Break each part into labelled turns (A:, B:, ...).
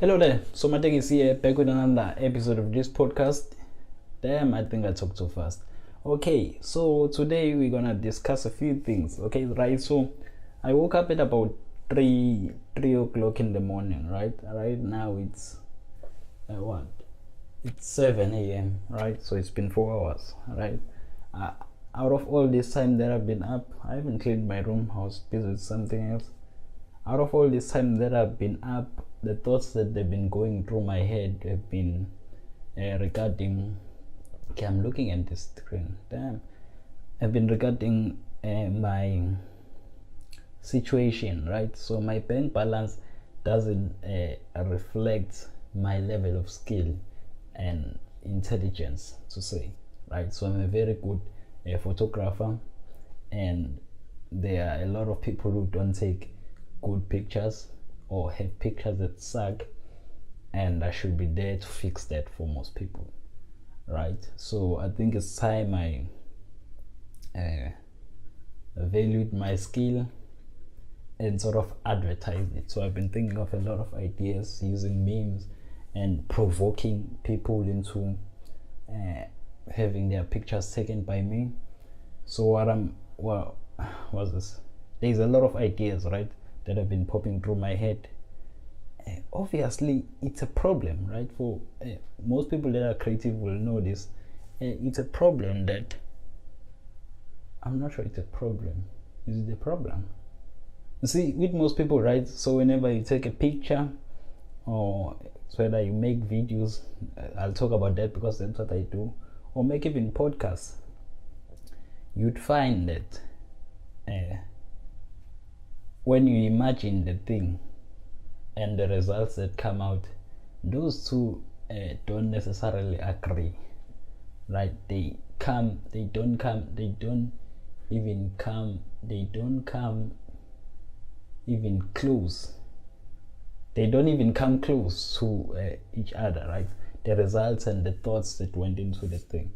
A: Hello there, so Mateng is here back with another episode of this podcast. Damn, I think I talked too fast. Okay, so today we're gonna discuss a few things. Okay, right? So I woke up at about 3 o'clock in the morning, right? Right now it's what? It's 7 a.m. right? So it's been 4 hours, right? Out of all this time that I've been up, I haven't cleaned my room. I was busy with something else. Out of all this time that I've been up, the thoughts that they've been going through my head have been regarding. Okay, I'm looking at this screen. Damn, have been regarding my situation, right? So my bank balance doesn't reflect my level of skill and intelligence, to say, right? So I'm a very good photographer, and there are a lot of people who don't take good pictures or have pictures that suck, and I should be there to fix that for most people, right? So I think it's time I valued my skill and sort of advertised it. So I've been thinking of a lot of ideas using memes and provoking people into having their pictures taken by me. So there's a lot of ideas, right, that have been popping through my head. Obviously it's a problem, right? For most people that are creative will know this. It's a problem that I'm not sure it's a problem. Is it a problem? You see, with most people, right? So whenever you take a picture, or whether you make videos, I'll talk about that because that's what I do, or make even podcasts, you'd find that when you imagine the thing and the results that come out, those two don't necessarily agree, right? They don't even come close. They don't even come close to each other, right? The results and the thoughts that went into the thing.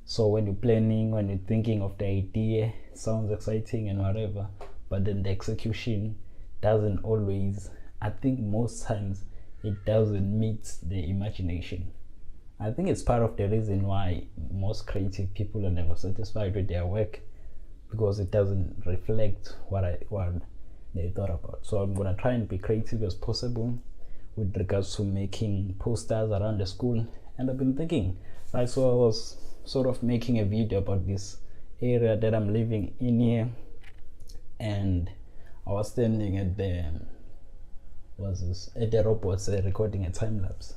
A: So when you're planning, when you're thinking of the idea, it sounds exciting and whatever, but then the execution doesn't always, I think most times it doesn't meet the imagination. I think it's part of the reason why most creative people are never satisfied with their work, because it doesn't reflect what they thought about. So I'm gonna try and be creative as possible with regards to making posters around the school. And I've been thinking, right, so I was sort of making a video about this area that I'm living in here, and I was standing at the robots recording a time lapse.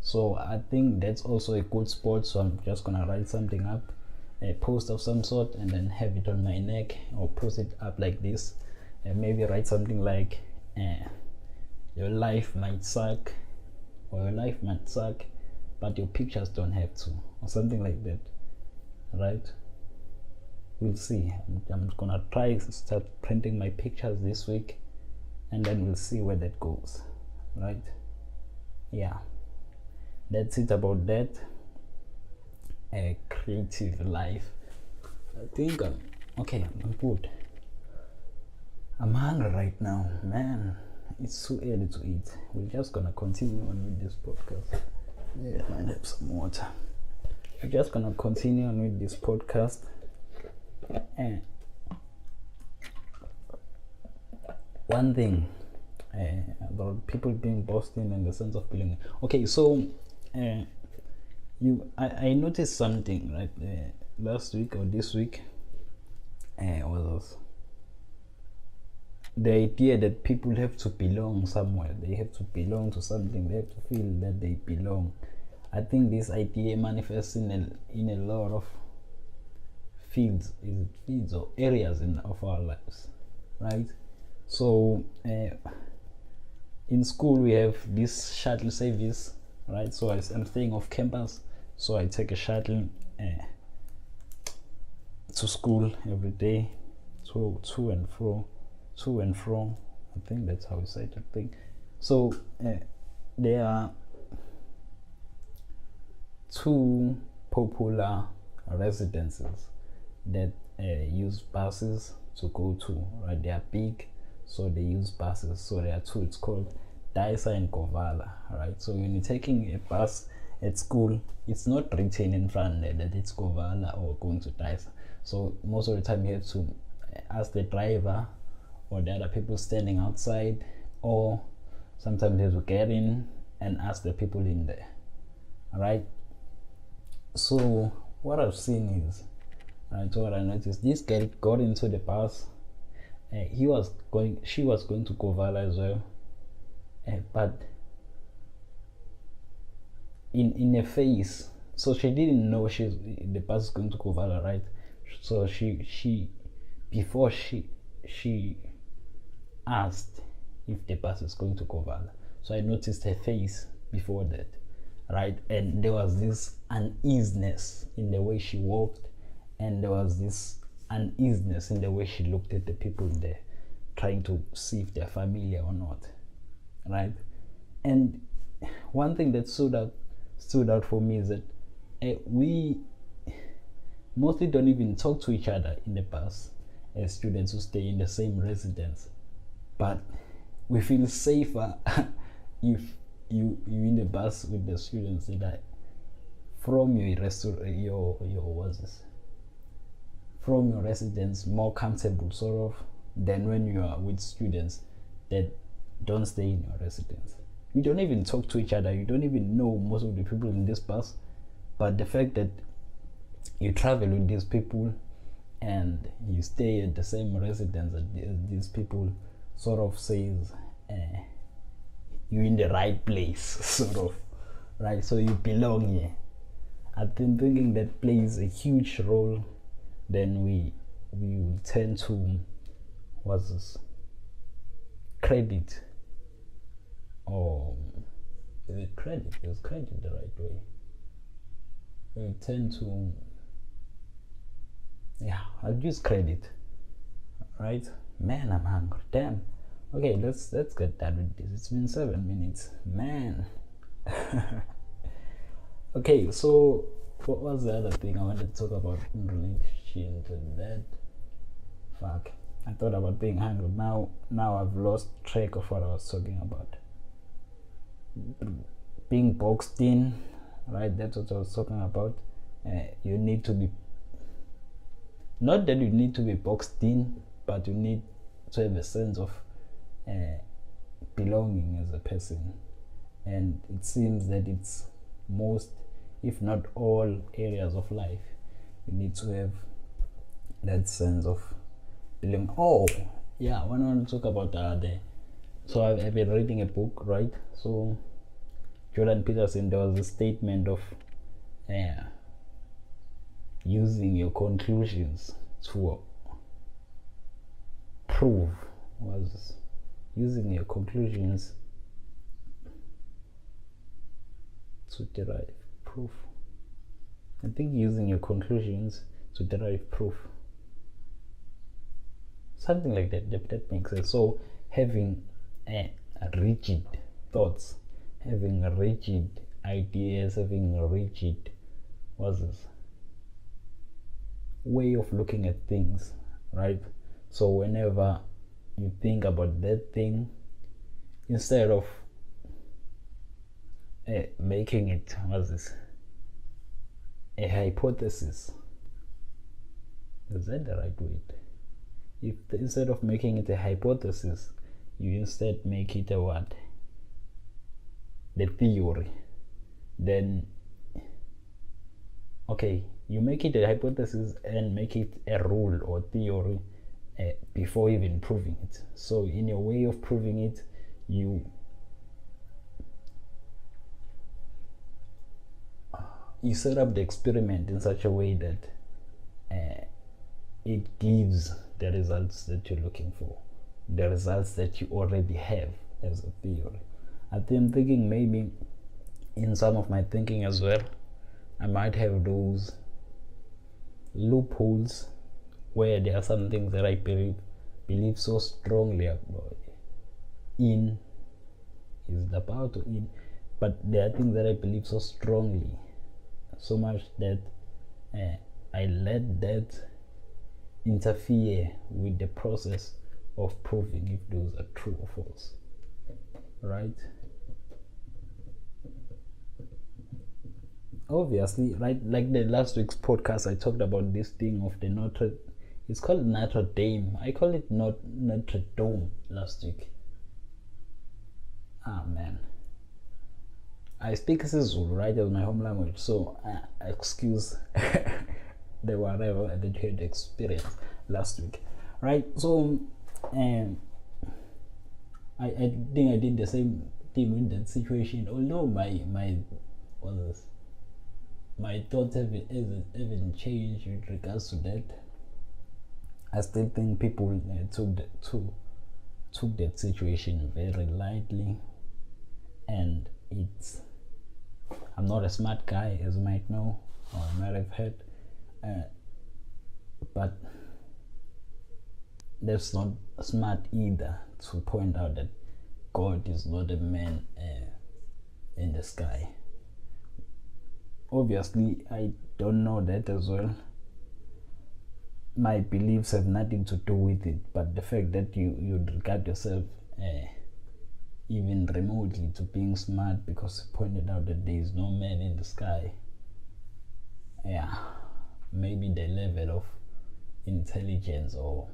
A: So I think that's also a good spot. So I'm just gonna write something up, a post of some sort, and then have it on my neck or post it up like this, and maybe write something like your life might suck, or your life might suck but your pictures don't have to, or something like that, right? We'll see. I'm gonna try to start printing my pictures this week, and then we'll see where that goes, right? Yeah, that's it about that. A creative life. I think I'm good. I'm hungry right now, man. It's too early to eat. We're just gonna continue on with this podcast. Yeah, I might have some water. We're just gonna continue on with this podcast. And one thing about people being boasting in the sense of belonging. Okay, so I noticed something, right? Last week or this week, was the idea that people have to belong somewhere. They have to belong to something. They have to feel that they belong. I think this idea manifests in a lot of fields or areas of our lives, right? So in school we have this shuttle service, right? So I'm staying off campus, so I take a shuttle to school every day, to and fro. I think that's how we say that thing. So there are two popular residences that use buses to go to, right? They are big, so they use buses. So there are two. It's called Daisa and Kovala, right? So when you're taking a bus at school, it's not written in front there that it's Kovala or going to Daisa. So most of the time you have to ask the driver or the other people standing outside, or sometimes you have to get in and ask the people in there. Alright. So what I've seen is, right, so what I noticed, this girl got into the bus. She was going to Kovala as well. But in a phase, so she didn't know the bus is going to Kovala, right? So she before she asked if the bus is going to Kovala. So I noticed her face before that, right? And there was this uneasiness in the way she walked, and there was this uneasiness in the way she looked at the people there, trying to see if they're familiar or not, right? And one thing that stood out for me is that we mostly don't even talk to each other in the bus as students who stay in the same residence, but we feel safer if you in the bus with the students that are from your residence, more comfortable sort of than when you are with students that don't stay in your residence. You don't even talk to each other, you don't even know most of the people in this bus, but the fact that you travel with these people and you stay at the same residence as these people sort of says you're in the right place, sort of, right? So you belong here. I've been thinking that plays a huge role. Then we will tend to credit, or is it credit? Is credit the right way? We tend to, I'll use credit, right? Man, I'm hungry. Damn. Okay, let's get done with this. It's been 7 minutes, man. Okay, so what was the other thing I wanted to talk about in relation to that? Fuck, I thought about being hungry. Now I've lost track of what I was talking about. Being boxed in, right? That's what I was talking about. You need to be, not that you need to be boxed in, but you need to have a sense of belonging as a person. And it seems that it's most, if not all, areas of life you need to have that sense of belonging. Oh yeah, when I want to talk about so I've been reading a book, right? So Jordan Peterson, there was a statement of using your conclusions to prove, was using your conclusions to derive proof. I think using your conclusions to derive proof, something like that. That makes sense. So having rigid thoughts, having rigid ideas, having a rigid way of looking at things, right? So whenever you think about that thing, instead of making it a hypothesis, is that the right word? If instead of making it a hypothesis, you instead make it a what? The theory. Then okay, you make it a hypothesis and make it a rule or theory before even proving it. So in your way of proving it, you set up the experiment in such a way that it gives the results that you're looking for, the results that you already have as a theory. I've been thinking maybe in some of my thinking as well, I might have those loopholes where there are some things that I believe so strongly about in, but there are things that I believe so strongly, so much that I let that interfere with the process of proving if those are true or false. right? Obviously, right, like the last week's podcast, I talked about this thing of the it's called Notre Dame. I call it not Notre Dame last week. Ah man, I speak Zulu, right, as my home language, so excuse the whatever that you had experienced last week, right? So, I think I did the same thing with that situation. Although my thoughts haven't changed with regards to that. I still think people took that situation very lightly, and I'm not a smart guy, as you might know or might have heard, but that's not smart either to point out that God is not a man in the sky. Obviously, I don't know that as well. My beliefs have nothing to do with it, but the fact that you regard yourself even remotely to being smart because you pointed out that there is no man in the sky, maybe the level of intelligence or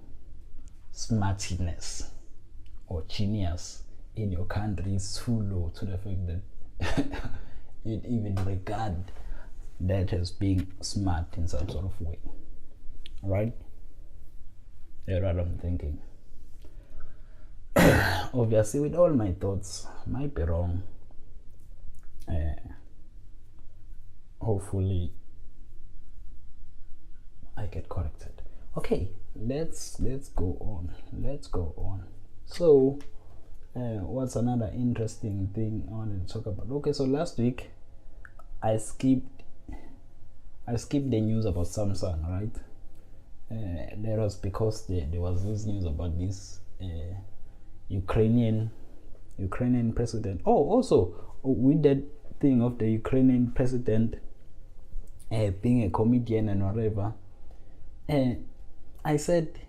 A: smartiness or genius in your country is too low to the fact that you'd even regard that as being smart in some sort of way, right? That's what I'm thinking. Obviously, with all my thoughts, might be wrong. Hopefully, I get corrected. Okay, let's go on. So, what's another interesting thing I wanted to talk about? Okay, so last week I skipped the news about Samsung, right? That was because there was this news about this Ukrainian president. Oh, also with that thing of the Ukrainian president being a comedian and whatever. I said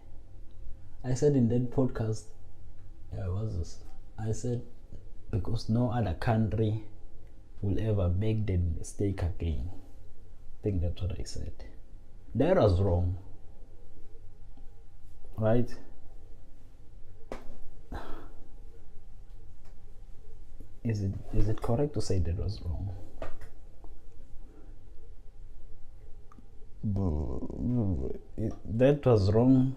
A: in that podcast, I said because no other country will ever make the mistake again. I think that's what I said. That was wrong, right? Is it correct to say that was wrong? That was wrong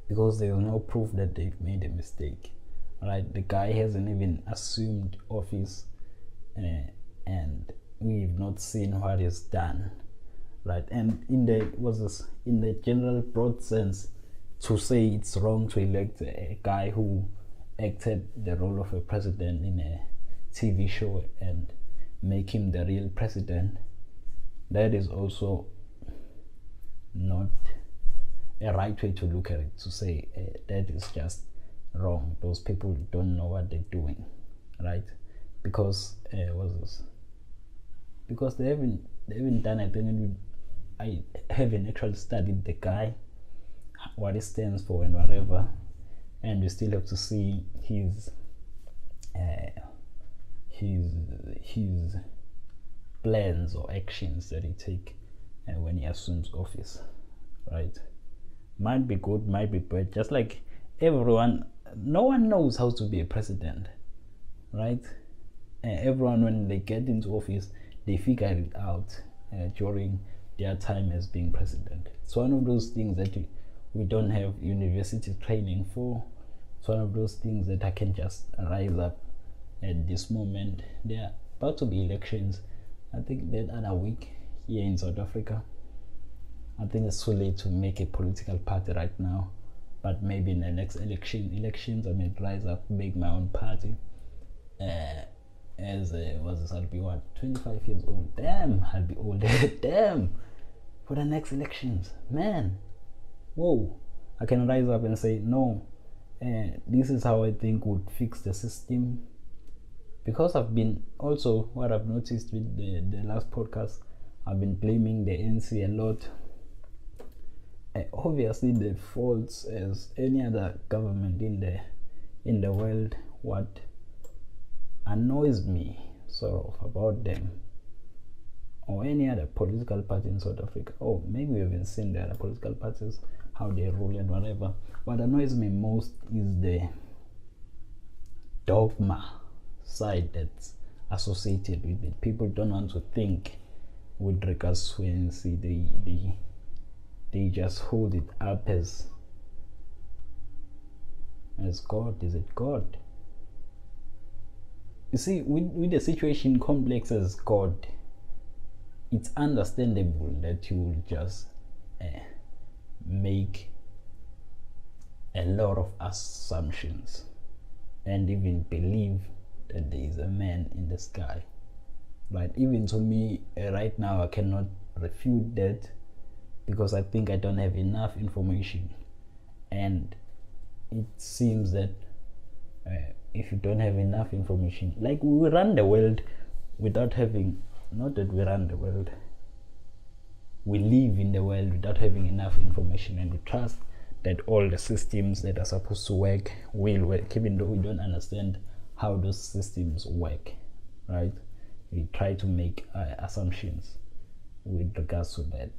A: because there is no proof that they've made a mistake, right? The guy hasn't even assumed office, and we've not seen what he's done, right? And in the general broad sense, to say it's wrong to elect a guy who acted the role of a president in a TV show and make him the real president, that is also not a right way to look at it, to say that is just wrong. Those people don't know what they're doing, right? Because because they haven't done anything. I haven't actually studied the guy, what he stands for and whatever, and we still have to see his plans or actions that he take when he assumes office, right? Might be good, might be bad. Just like everyone, no one knows how to be a president, right? Everyone, when they get into office, they figure it out during their time as being president. It's one of those things that we don't have university training for. It's one of those things that I can just rise up at this moment. There are about to be elections, I think that other week here in South Africa. I think it's too late to make a political party right now, but maybe in the next elections I may rise up, make my own party. I'll be 25 years old. Damn, I'll be old. Damn, for the next elections, man. Whoa, I can rise up and say no. This is how I think would fix the system. Because I've been also, what I've noticed with the last podcast, I've been blaming the NC a lot. Obviously, the faults as any other government in the world what annoys me sort of about them or any other political party in South Africa, or maybe we haven't seen the other political parties, how they rule and whatever. What annoys me most is the dogma side that's associated with it. People don't want to think with regards to ANC. They just hold it up as God. Is it God? You see, with the situation complex as God, it's understandable that you will just make a lot of assumptions and even believe that there is a man in the sky. But even to me, right now, I cannot refute that because I think I don't have enough information. And it seems that if you don't have enough information, like we run the world without having, not that we run the world, we live in the world without having enough information, and we trust that all the systems that are supposed to work will work, even though we don't understand how those systems work, right? We try to make assumptions with regards to that,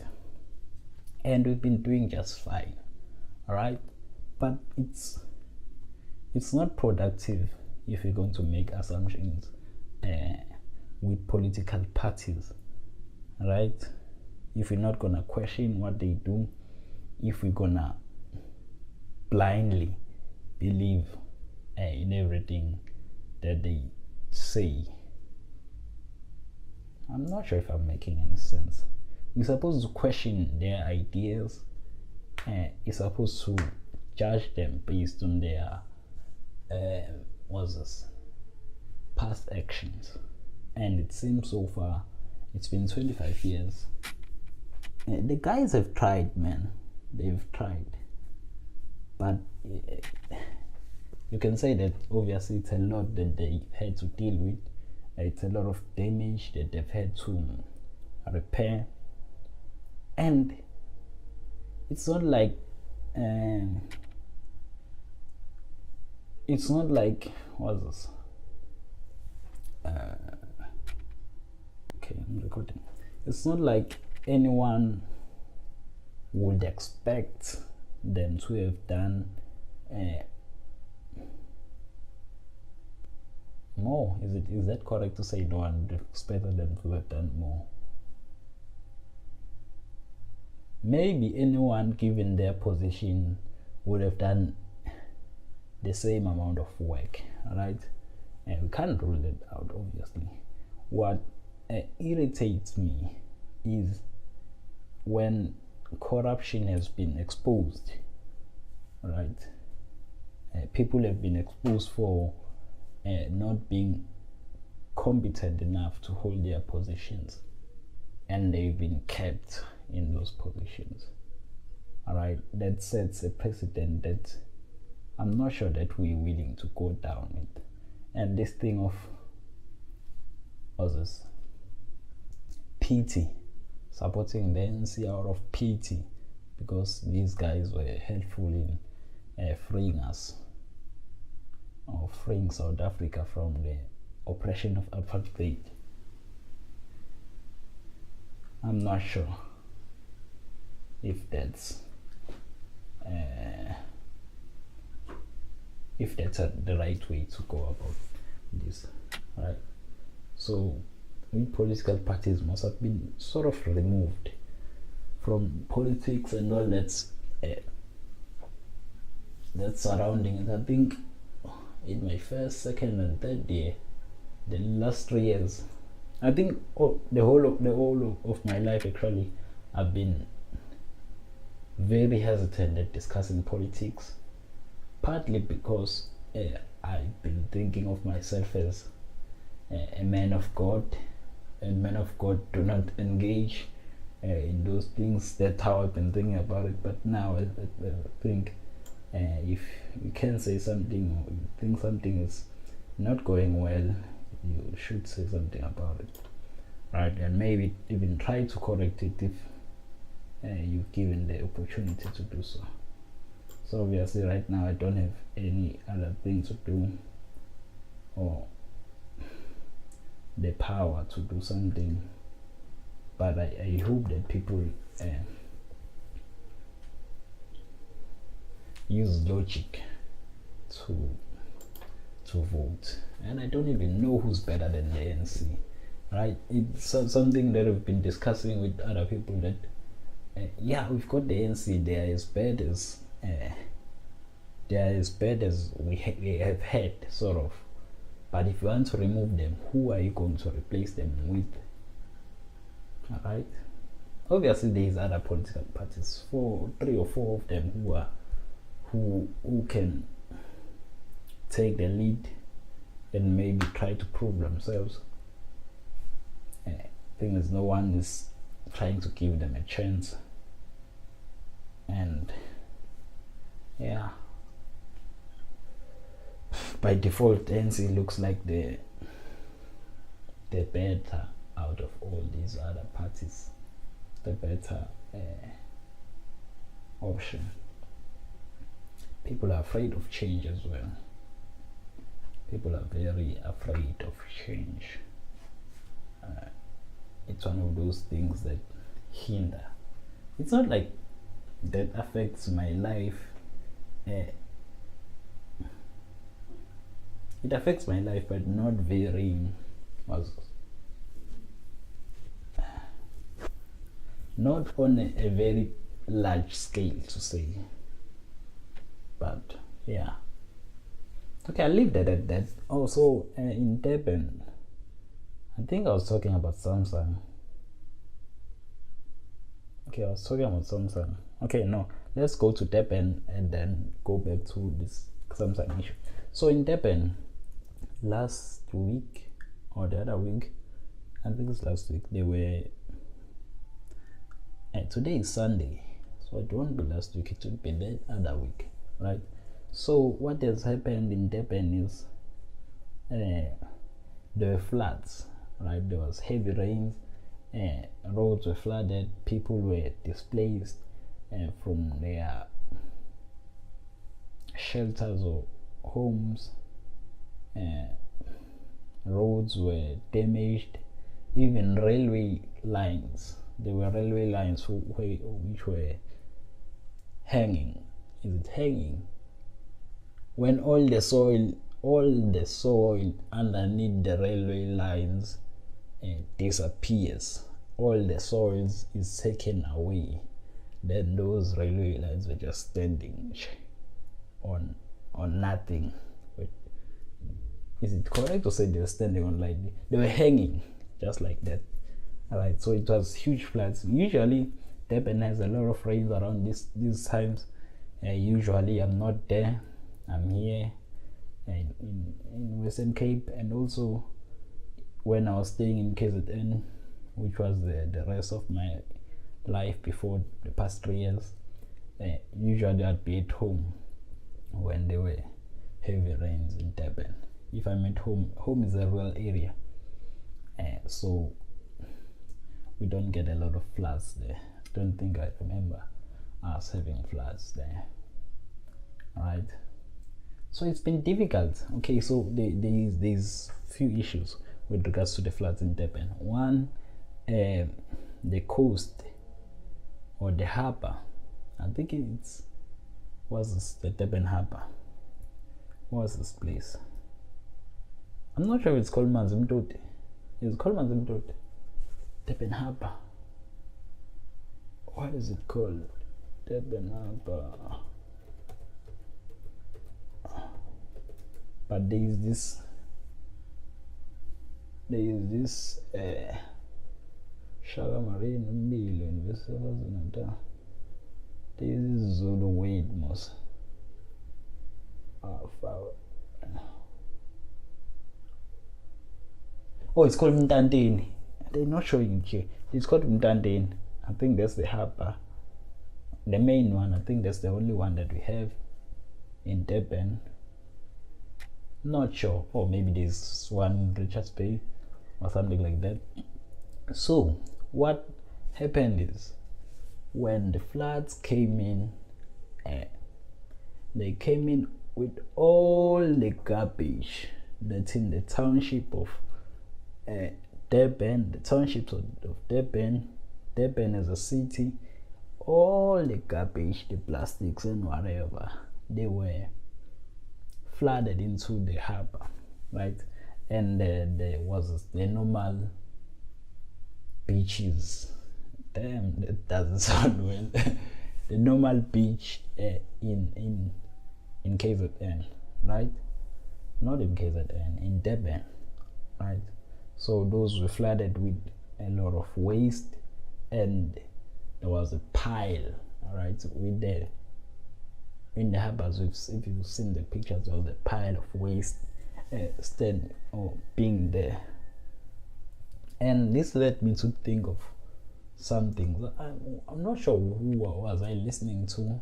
A: and we've been doing just fine, all right? But it's not productive if you're going to make assumptions with political parties, right? If we're not gonna question what they do, if we're gonna blindly believe in everything that they say, I'm not sure if I'm making any sense. We're supposed to question their ideas. You're supposed to judge them based on their past actions. And it seems so far, it's been 25 years. The guys have tried, man. They've tried. But you can say that obviously it's a lot that they've had to deal with. It's a lot of damage that they've had to repair. And it's not like what's this? Okay, I'm recording. It's not like anyone would expect them to have done more. Is that correct to say no one would expect them to have done more? Maybe anyone given their position would have done the same amount of work, right? And we can't rule it out, obviously. What irritates me is when corruption has been exposed, right? People have been exposed for not being competent enough to hold their positions, and they've been kept in those positions. All right, that sets a precedent that I'm not sure that we're willing to go down with. And this thing of others, pity, supporting the ANC out of pity because these guys were helpful in freeing us, or freeing South Africa from the oppression of apartheid. I'm not sure if that's the right way to go about this, right? So we political parties must have been sort of removed from politics and all that's surrounding it. I think in my first, second, and third year, the last 3 years, I think the whole of my life actually, I've been very hesitant at discussing politics, partly because I've been thinking of myself as a man of God, and men of God do not engage in those things. That's how I've been thinking about it. But now I think if you can say something, or you think something is not going well, you should say something about it, right? And maybe even try to correct it if you're given the opportunity to do so. So obviously right now I don't have any other thing to do or the power to do something. But I hope that people use logic to vote. And I don't even know who's better than the ANC, right? It's something that we've been discussing with other people, that we've got the ANC. They are as bad as we have had, sort of. But if you want to remove them, who are you going to replace them with? Alright. Obviously, there is other political parties, 3 or 4 of them who can take the lead and maybe try to prove themselves. I think there's no one is trying to give them a chance. And by default, ANC looks like the better out of all these other parties, the better option. People are afraid of change as well. People are very afraid of change. It's one of those things that hinder. It's not like that affects my life. It affects my life, but not very, not on a very large scale, to say. But okay, I'll leave that at that. Also, in Durban, I think I was talking about Samsung. Okay, no, let's go to Durban and then go back to this Samsung issue. So in Durban, last week or the other week, I think it's last week, they were today is Sunday, so it won't be last week, it will be the other week, right? So what has happened in Durban is there were floods, right? There was heavy rains, roads were flooded, people were displaced from their shelters or homes, roads were damaged, even railway lines. There were railway lines which were hanging. Is it hanging? When all the soil underneath the railway lines disappears, all the soil is taken away, then those railway lines were just standing on nothing. Wait, is it correct to say they were standing on lightning? They were hanging just like that. Alright, so it was huge floods. Usually Durban has a lot of rains around these times. Usually I'm not there, I'm here in Western Cape, and also when I was staying in KZN, which was the rest of my life before the past 3 years, usually I'd be at home when there were heavy rains in Durban. If I'm at home is a rural area, so we don't get a lot of floods there. I don't think I remember us having floods there. Alright, so it's been difficult. Okay, so there's few issues with regards to the floods in Durban. One, the coast or the harbor, I think the Durban harbor. What's this place? I'm not sure if it's called Manzimtoti. It's called Manzimtoti. Durban harbor. What is it called? Durban harbor. But there is this Shaka Marine Mbilo University. There is this Zulu word most. Oh, it's called Mtandeni. They're not showing it here. It's called Mtandeni. I think that's the harbor. The main one. I think that's the only one that we have in Durban. Not sure. Or maybe there's one in Richards Bay or something like that. So what happened is, when the floods came in, they came in with all the garbage that's in the township of Durban, the townships of Durban. Durban as a city, all the garbage, the plastics and whatever, they were flooded into the harbor, right? And there was the normal beaches. Damn, that doesn't sound well. The normal beach in KZN, right? Not in KZN, in Durban, right? So those were flooded with a lot of waste, and there was a pile, right? With the in the harbors, if you've seen the pictures, there was a pile of waste stand or being there, and this led me to think of something. I'm not sure who was I listening to,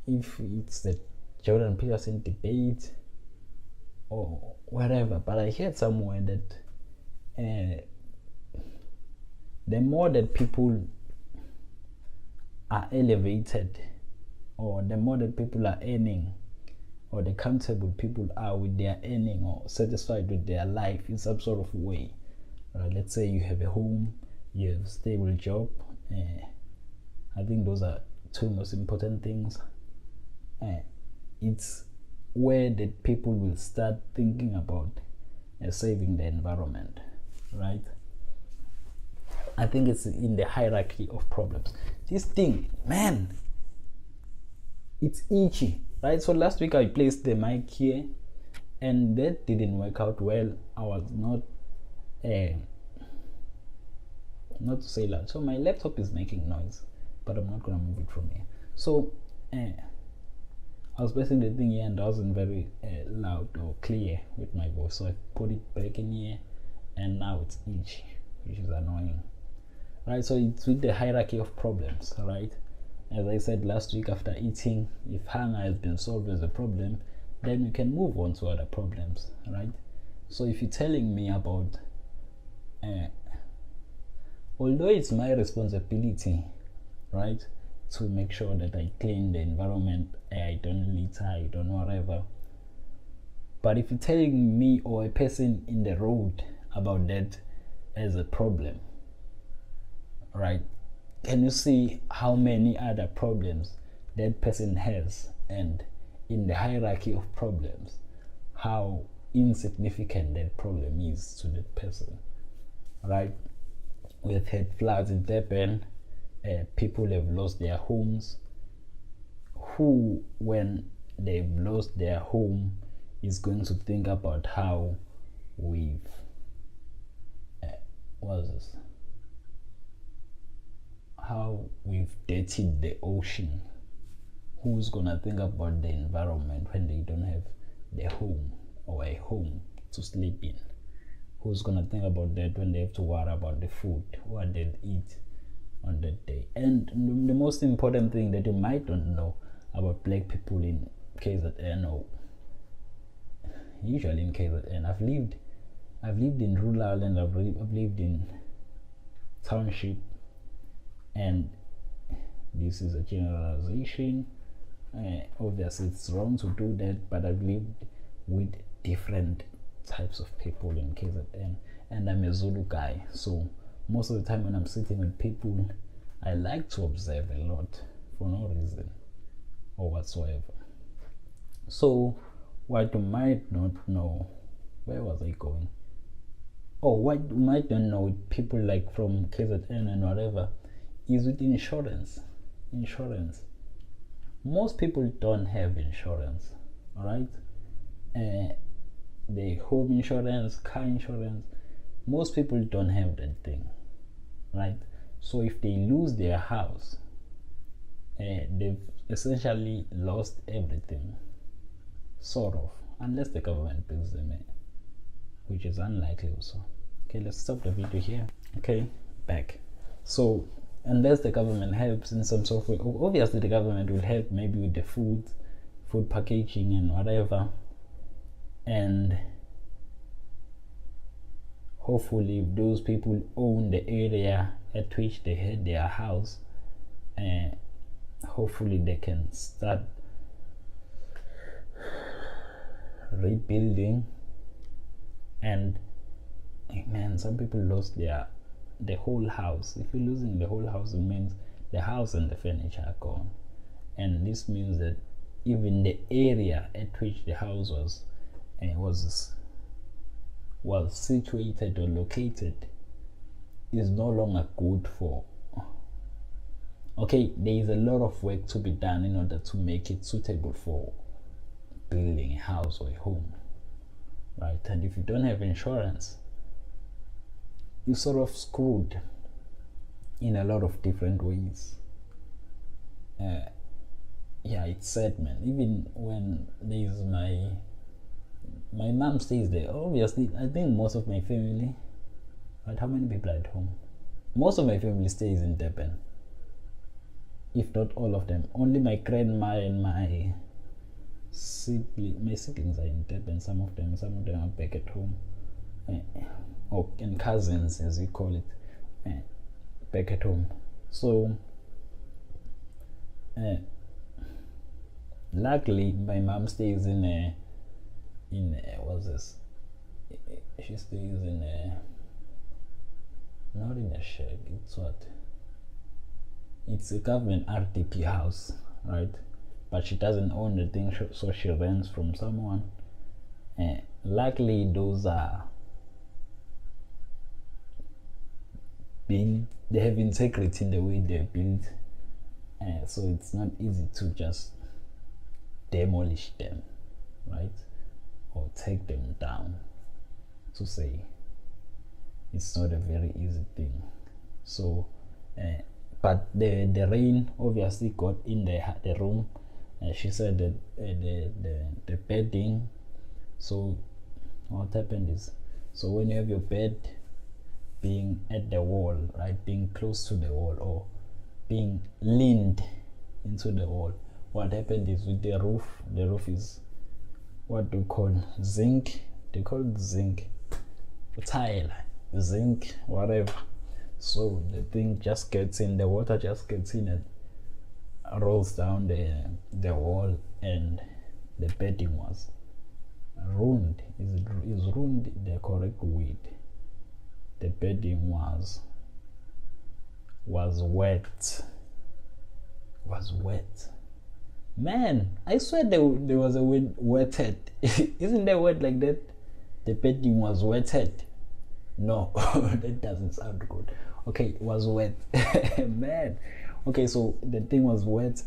A: if it's the Jordan Peterson debate or whatever, but I heard somewhere that the more that people are elevated, or the more that people are earning, or the comfortable people are with their earning or satisfied with their life in some sort of way, right? Let's say you have a home, you have a stable job. I think those are two most important things. It's where the people will start thinking about saving the environment, right? I think it's in the hierarchy of problems. This thing, man, it's itchy, right? So last week I placed the mic here, and that didn't work out well. I was not to say loud. So my laptop is making noise, but I'm not gonna move it from here. So I was pressing the thing here, and I wasn't very loud or clear with my voice. So I put it back in here, and now it's itchy, which is annoying. Right, so it's with the hierarchy of problems, right? As I said last week, after eating, if hunger has been solved as a problem, then you can move on to other problems, right? So if you're telling me about, although it's my responsibility, right, to make sure that I clean the environment, I don't litter, I don't whatever, but if you're telling me or a person in the road about that as a problem, right, can you see how many other problems that person has, and in the hierarchy of problems, how insignificant that problem is to that person, right? We've had floods in Durban. People have lost their homes. Who, when they've lost their home, is going to think about how we've how we've dirtied the ocean? Who's gonna think about the environment when they don't have their home or a home to sleep in? Who's gonna think about that when they have to worry about the food, what they eat on that day? And the most important thing that you might not know about black people in KZN, or usually in KZN, I've lived in rural and I've lived in township, and this is a generalization. Obviously it's wrong to do that, but I've lived with different types of people in KZN, and I'm a Zulu guy, so most of the time when I'm sitting with people, I like to observe a lot for no reason or whatsoever. So what you might not know, where was I going? Oh, what you might not know with people like from KZN and whatever is with insurance. Most people don't have insurance, all right? The home insurance, car insurance, most people don't have that thing, right? So if they lose their house, they've essentially lost everything, sort of, unless the government builds them in, which is unlikely also. Okay, let's stop the video here. Okay, back. So unless the government helps in some sort of way, obviously the government will help maybe with the food packaging and whatever, and hopefully if those people own the area at which they had their house, hopefully they can start rebuilding, and man, some people lost the whole house. If you're losing the whole house, it means the house and the furniture are gone, and this means that even the area at which the house was situated or located is no longer good for. Okay, there is a lot of work to be done in order to make it suitable for building a house or a home, right? And if you don't have insurance, you're sort of screwed in a lot of different ways. Yeah, it's sad, man. Even when there's my mom stays there, obviously I think most of my family, right? How many people are at home? Most of my family stays in Durban, if not all of them. Only my grandma and my siblings are in Durban. Some of them are back at home, and cousins, as we call it, back at home. So luckily my mom stays what's this? She stays not in a shed. It's a government RDP house, right? But she doesn't own the thing, so she rents from someone. Luckily, those are built. They have integrity in the way they're built, so it's not easy to just demolish them, right? Or take them down. To say it's not a very easy thing. So, but the rain obviously got in the room. She said that the bedding. So what happened is, so when you have your bed being at the wall, right, being close to the wall or being leaned into the wall, what happened is with the roof is what do you call zinc? They call it zinc, tile, zinc, whatever. So the thing just gets in, the water just gets in and rolls down the wall, and the bedding was ruined. Is ruined the correct word? The bedding was wet. Man, I swear there was a word, wetted. Isn't there a word like that? The bedding was wetted. No, that doesn't sound good. Okay, it was wet. Man. Okay, so the thing was wet,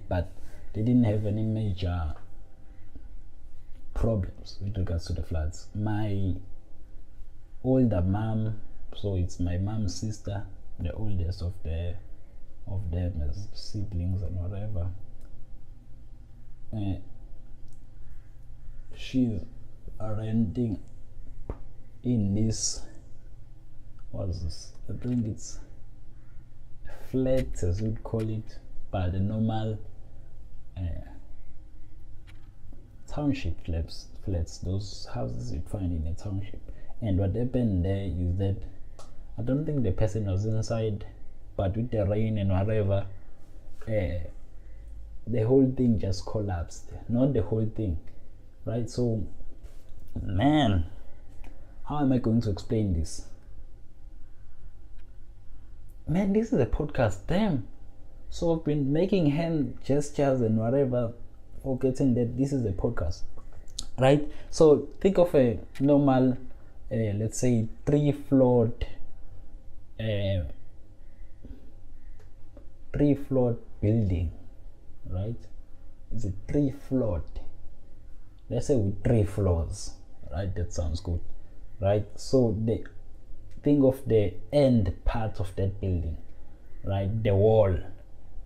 A: but they didn't have any major problems with regards to the floods. My older mom, so it's my mom's sister, the oldest of them as siblings and whatever. She's renting in this, what's this? I think it's flats, as we'd call it, but the normal township flats, those houses you'd find in a township. And what happened there is that I don't think the person was inside, but with the rain and whatever, the whole thing just collapsed. Not the whole thing, right? So, man, how am I going to explain this? Man, this is a podcast, damn. So I've been making hand gestures and whatever, forgetting that this is a podcast, right? So think of a normal, let's say three-floored building, right? It's a three-floored. Let's say with 3 floors, right? That sounds good, right? So think of the end part of that building, right? The wall,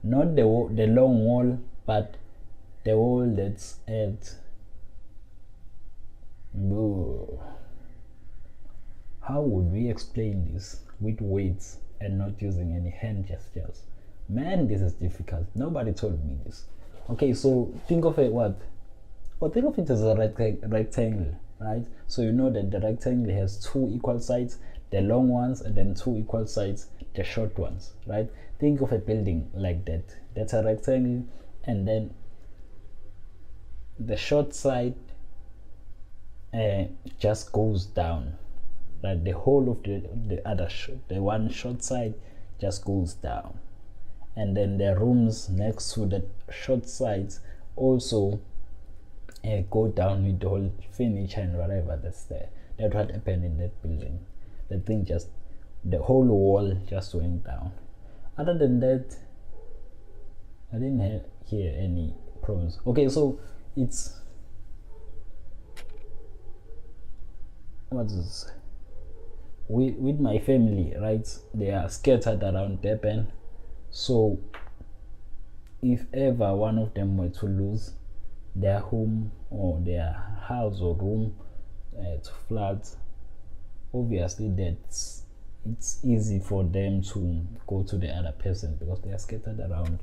A: not the long wall, but the wall that's at. How would we explain this with words and not using any hand gestures? Man, this is difficult. Nobody told me this. Okay, so think of it think of it as a rectangle, right? So you know that the rectangle has 2 equal sides, the long ones, and then 2 equal sides, the short ones, right? Think of a building like that. That's a rectangle, and then the short side just goes down. Right, the whole of the other the one short side just goes down, and then the rooms next to the short sides also go down with the whole furniture and whatever that's there. That's what happened in that building. The thing just, the whole wall just went down. Other than that, I didn't hear any problems. Okay, so it's, what is this? With my family, right? They are scattered around Durban. So if ever one of them were to lose their home or their house or room to floods, obviously it's easy for them to go to the other person because they are scattered around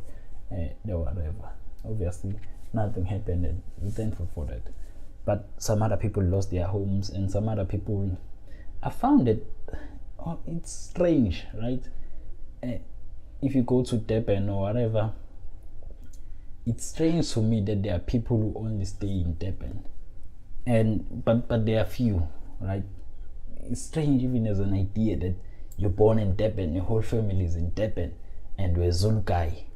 A: the whatever. Obviously nothing happened and we're thankful for that. But some other people lost their homes, and some other people, I found it, it's strange, right? If you go to Durban or whatever, it's strange to me that there are people who only stay in Durban, but there are few, right? It's strange even as an idea that you're born in Durban, your whole family is in Durban, and you're a Zulu guy.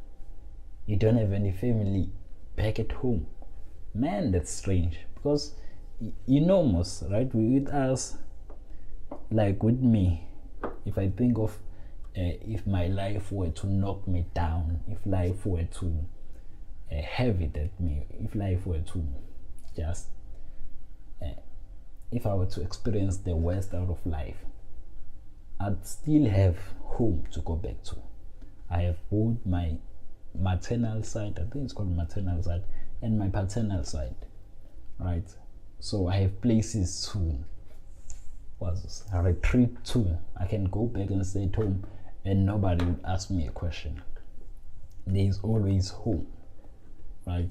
A: You don't have any family back at home. Man, that's strange, because you know most, right? With us, like with me, if I think of if my life were to knock me down, if life were to have it at me, if life were to just if I were to experience the worst out of life, I'd still have home to go back to. I have both my maternal side, I think it's called maternal side, and my paternal side, right? So I have places to retreat to. I can go back and stay at home and nobody would ask me a question. There is always home, right?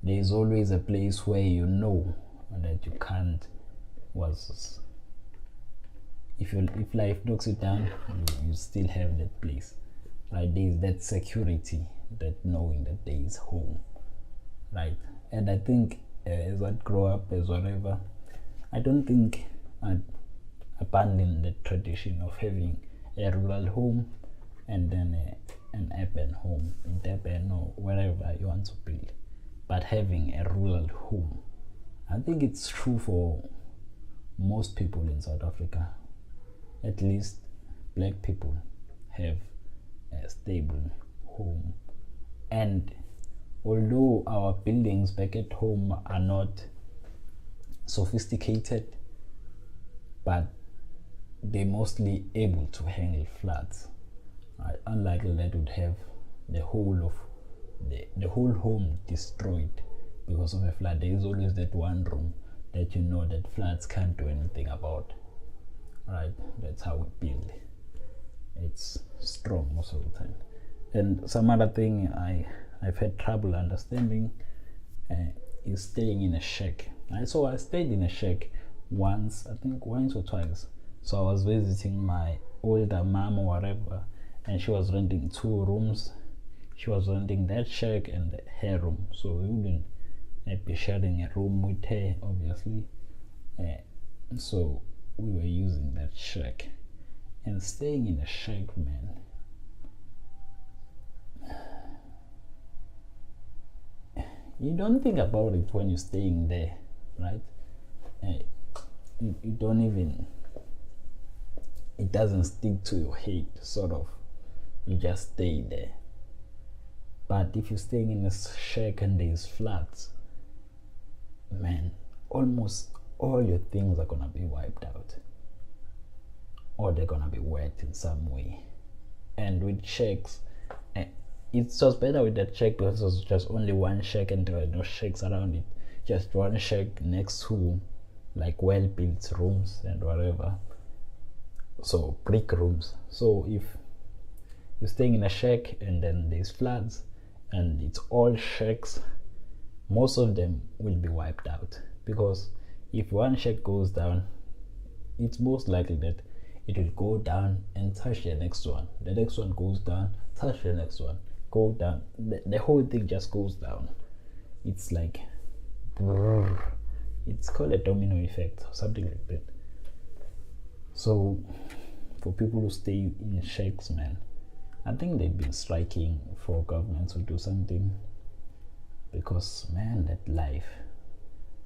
A: There is always a place where you know that you can't if life knocks you down, you still have that place, right? There is that security, that knowing that there is home, right? And I think as I grow up, as whatever, I don't think I'd abandon the tradition of having a rural home and then an urban home in Durban or wherever you want to build, but having a rural home. I think it's true for most people in South Africa. At least black people have a stable home. And although our buildings back at home are not sophisticated, but they're mostly able to handle floods. Right? Unlike that would have the whole home destroyed because of a flood. There is always that one room that you know that floods can't do anything about. Right? That's how we build. It's strong most of the time. And some other thing I've had trouble understanding is staying in a shack. Right? So I stayed in a shack once or twice. So I was visiting my older mom or whatever, and she was renting 2 rooms. She was renting that shack and her room, so we wouldn't be sharing a room with her, obviously. So we were using that shack. And staying in a shack, man, you don't think about it when you're staying there, right? You don't even, it doesn't stick to your head, sort of. You just stay there. But if you're staying in a shack and there's floods, man, almost all your things are gonna be wiped out, or they're gonna be wet in some way. And with shacks, it's just better with that shack because it's just only one shack and there are no shacks around it. Just one shack next to like well-built rooms and whatever. So brick rooms. So if you're staying in a shack and then there's floods and it's all shacks, most of them will be wiped out, because if one shack goes down, it's most likely that it will go down and touch the next one. The next one goes down, touch the next one, go down. The whole thing just goes down. It's like It's called a domino effect or something like that. So for people who stay in shacks, man, I think they've been striking for government to do something, because man, that life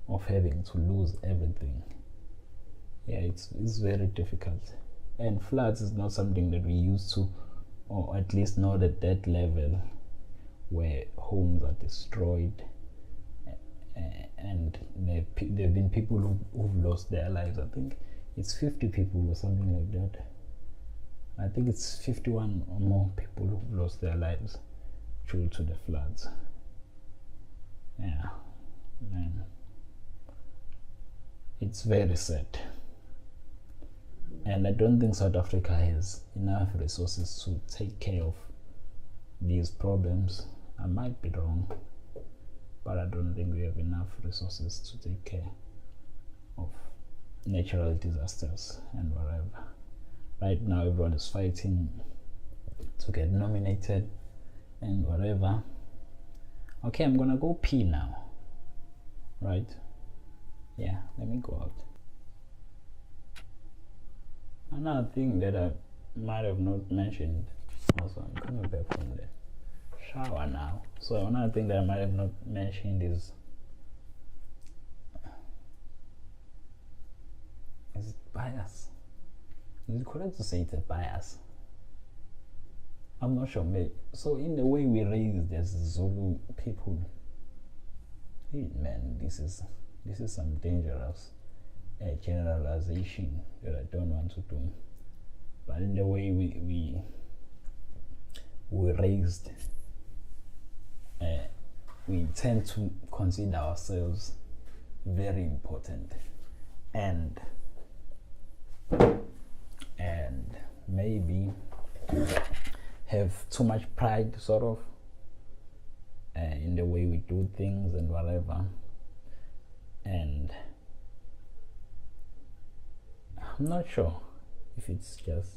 A: of having to lose everything, yeah, it's very difficult. And floods is not something that we used to, or at least not at that level where homes are destroyed, and there have been people who've lost their lives. I think it's 50 people or something like that. I think it's 51 or more people who've lost their lives due to the floods. Yeah, man, it's very sad. And I don't think South Africa has enough resources to take care of these problems. I might be wrong, but I don't think we have enough resources to take care of natural disasters and whatever. Right now, everyone is fighting to get nominated and whatever. Okay, I'm gonna go pee now. Right? Yeah, let me go out. Another thing that I might have not mentioned, also I'm coming back from the shower now. So another thing that I might have not mentioned is it bias? Is it correct to say it's a bias? I'm not sure, maybe. So in the way we raise as Zulu people, hey man, this is some dangerous generalization that I don't want to do. But in the way we raised, we tend to consider ourselves very important and maybe have too much pride, sort of, in the way we do things and whatever. And I'm not sure if it's just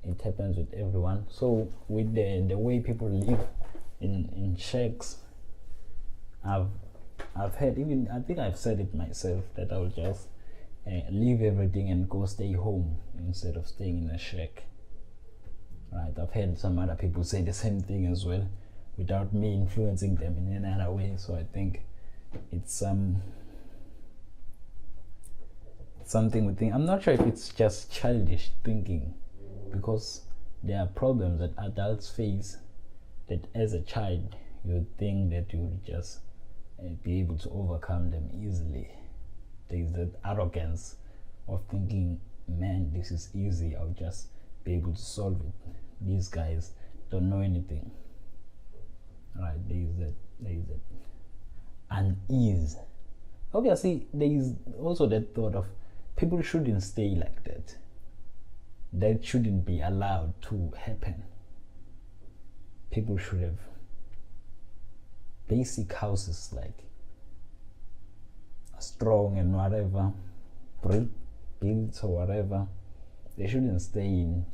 A: it happens with everyone. So with the way people live in shacks, I've heard, even I think I've said it myself, that I'll just leave everything and go stay home instead of staying in a shack. Right? I've heard some other people say the same thing as well, without me influencing them in any other way. So I think it's something we think. I'm not sure if it's just childish thinking, because there are problems that adults face that as a child you would think that you would just be able to overcome them easily. There's that arrogance of thinking, man, this is easy, I'll just be able to solve it. These guys don't know anything. Right? There's that unease. Obviously, there is also that thought of people shouldn't stay like that. That shouldn't be allowed to happen. People should have basic houses, like strong and whatever, brick built or whatever. They shouldn't stay in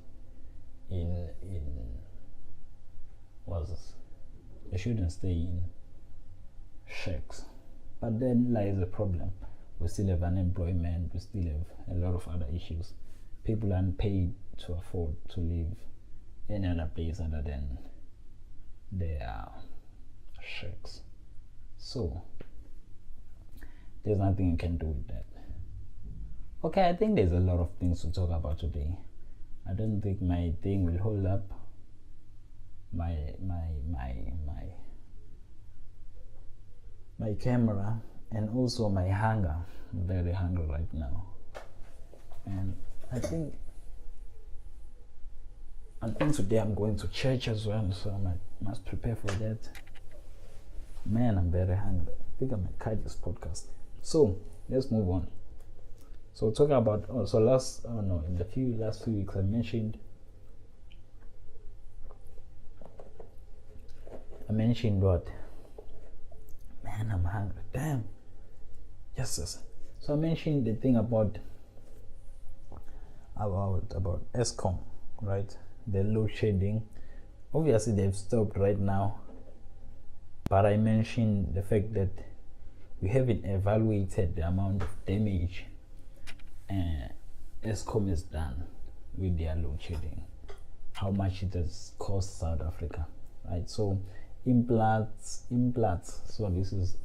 A: what's this? They shouldn't stay in shacks. But then lies the problem. We still have unemployment, we still have a lot of other issues. People aren't paid to afford to live any other place other than their shacks. So there's nothing you can do with that. Okay, I think there's a lot of things to talk about today. I don't think my thing will hold up. My camera, and also my hunger. I'm very hungry right now, and I think today I'm going to church as well, so I must prepare for that. Man, I'm very hungry. I think I might cut this podcast. So let's move on. So talking about in the last few weeks I mentioned what? Man, I'm hungry. Damn. Yes. So I mentioned the thing about Eskom, right? The load shedding. Obviously they've stopped right now. But I mentioned the fact that we haven't evaluated the amount of damage Eskom has done with their load shedding, how much it has cost South Africa, right? So implants, so this is,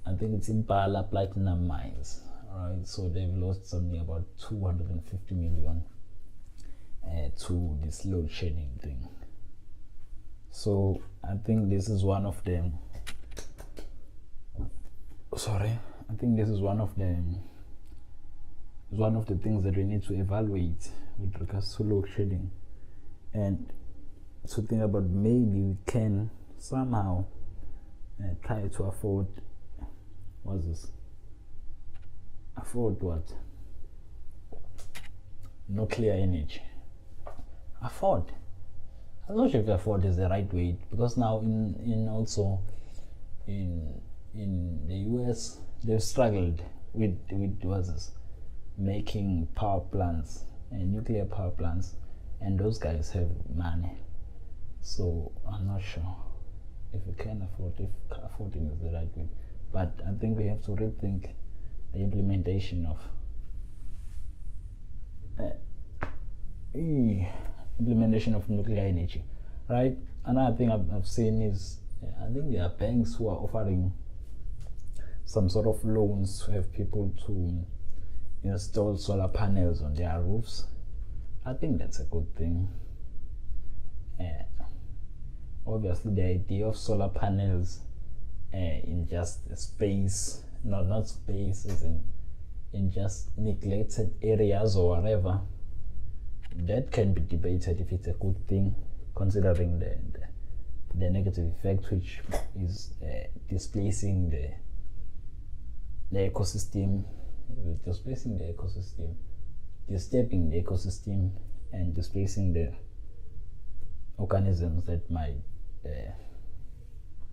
A: I think it's Impala Platinum Mines, right? So they've lost something about 250 million to this load shedding thing. So I think this is one of them. I think this is one of the things that we need to evaluate with regards to load shedding, and to think about maybe we can somehow try to afford what? Nuclear energy. I'm not sure if afford is the right way, because now in the US they've struggled with making power plants and nuclear power plants, and those guys have money. So I'm not sure if affording is the right way, but I think we have to rethink the implementation of nuclear energy, right? Another thing I've seen is I think there are banks who are offering some sort of loans to have people to install solar panels on their roofs. I think that's a good thing. Obviously the idea of solar panels in just space, not spaces, in just neglected areas or whatever, that can be debated if it's a good thing, considering the negative effect, which is displacing the ecosystem, disturbing the ecosystem, and displacing the organisms that might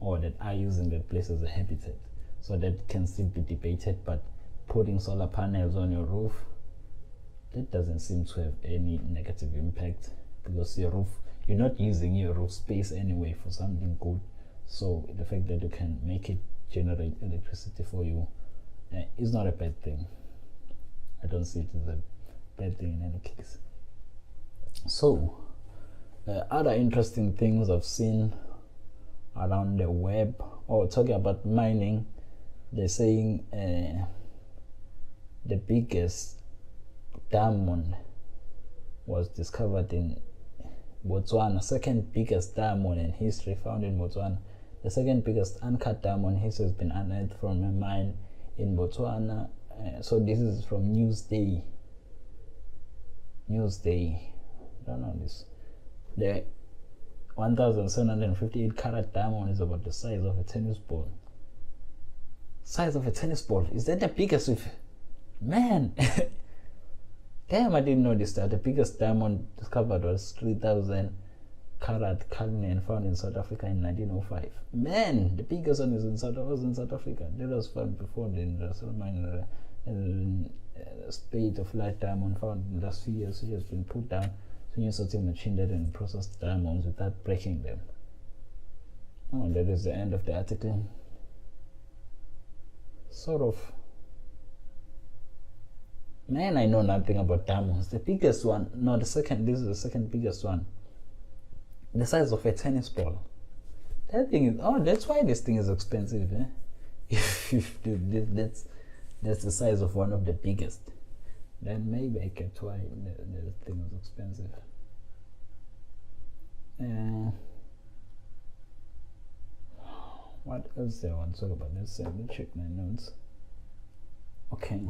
A: or that are using that place as a habitat. So that can still be debated, but putting solar panels on your roof, that doesn't seem to have any negative impact, because your roof, you're not using your roof space anyway for something good. So the fact that you can make it generate electricity for you is not a bad thing. I don't see it as a bad thing in any case. So other interesting things I've seen around the web, or talking about mining, they're saying the biggest diamond was discovered in Botswana, second biggest diamond in history found in Botswana. The second biggest uncut diamond in history has been unearthed from a mine in Botswana. So this is from Newsday. I don't know this. The 1,758 carat diamond is about the size of a tennis ball. Is that the biggest? Man, damn! I didn't know this. That the biggest diamond discovered was 3,000 carat cadmium found in South Africa in 1905. Man, the biggest one is in South Africa. That was found before the industrial mine. A spade of light diamond found in the last few years, which has been put down to new sorting machine that can process diamonds without breaking them. Oh, that is the end of the article. Sort of. Man, I know nothing about diamonds. The biggest one, no, this is the second biggest one. The size of a tennis ball. That thing is, that's why this thing is expensive, eh? If that's the size of one of the biggest, then maybe I get why the thing is expensive. What else do I want to talk about? Let me check my notes. Okay,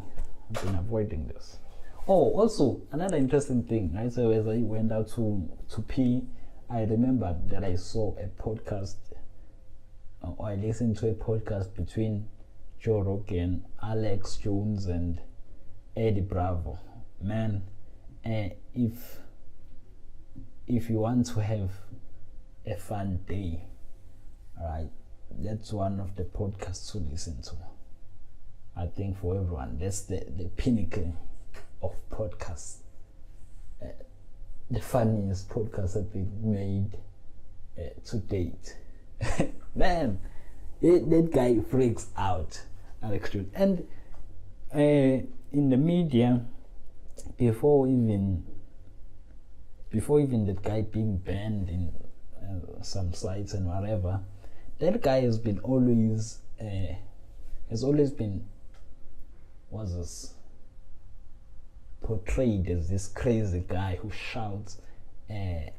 A: I've been avoiding this. Oh, also another interesting thing, right? So as I went out to pee, I remembered that I saw a podcast, or I listened to a podcast between Joe Rogan, Alex Jones, and Eddie Bravo. Man, if you want to have a fun day, alright, that's one of the podcasts to listen to. I think for everyone, that's the pinnacle of podcasts. The funniest podcast that been made to date. Man, that guy freaks out. Alex Jones. And in the media, before even that guy being banned in some sites and whatever, that guy has always been portrayed as this crazy guy who shouts a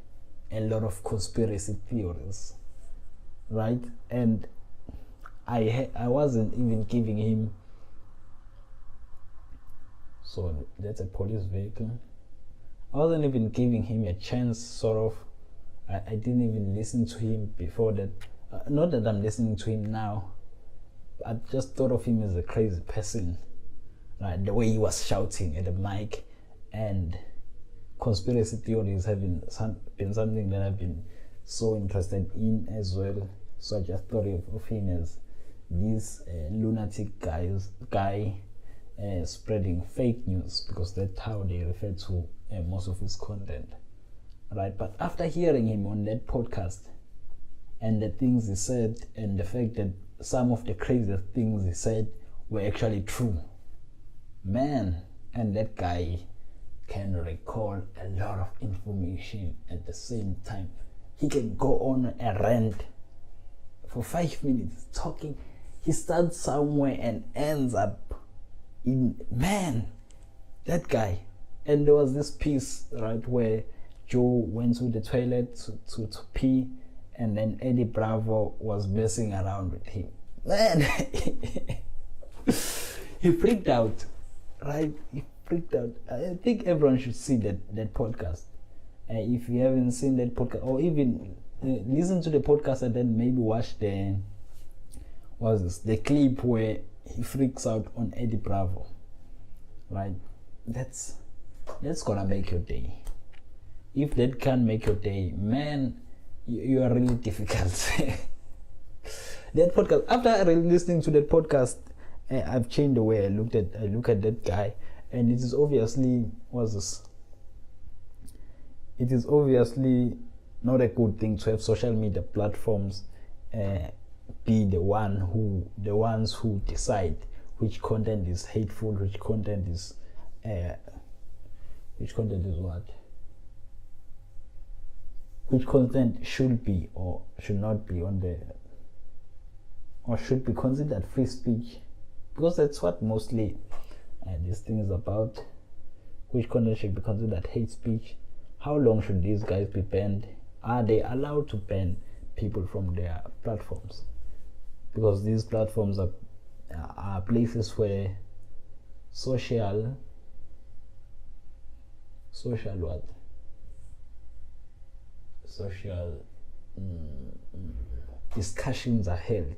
A: lot of conspiracy theories, right? And I wasn't even giving him. So that's a police vehicle. I wasn't even giving him a chance, sort of. I didn't even listen to him before that. Not that I'm listening to him now. I just thought of him as a crazy person. Right? The way he was shouting at the mic, and conspiracy theories have been something that I've been so interested in as well. So I just thought of him as this lunatic guy spreading fake news, because that's how they refer to most of his content, right? But after hearing him on that podcast and the things he said, and the fact that some of the craziest things he said were actually true, man, and that guy can recall a lot of information at the same time. He can go on a rant for 5 minutes talking. He starts somewhere and ends up in, man, that guy. And there was this piece, right, where Joe went to the toilet to pee, and then Eddie Bravo was messing around with him. Man, he freaked out, right? He freaked out. I think everyone should see that podcast. If you haven't seen that podcast, or even listen to the podcast and then maybe watch the clip where he freaks out on Eddie Bravo, right? That's gonna make your day. If that can make your day, man, you are really difficult. That podcast, after listening to that podcast, I've changed the way I look at that guy, and it is obviously not a good thing to have social media platforms be the ones who decide which content is hateful, which content is what? Which content should be or should not be or should be considered free speech, because that's what mostly this thing is about. Which content should be considered hate speech? How long should these guys be banned? Are they allowed to ban people from their platforms? Because these platforms are places where social discussions are held.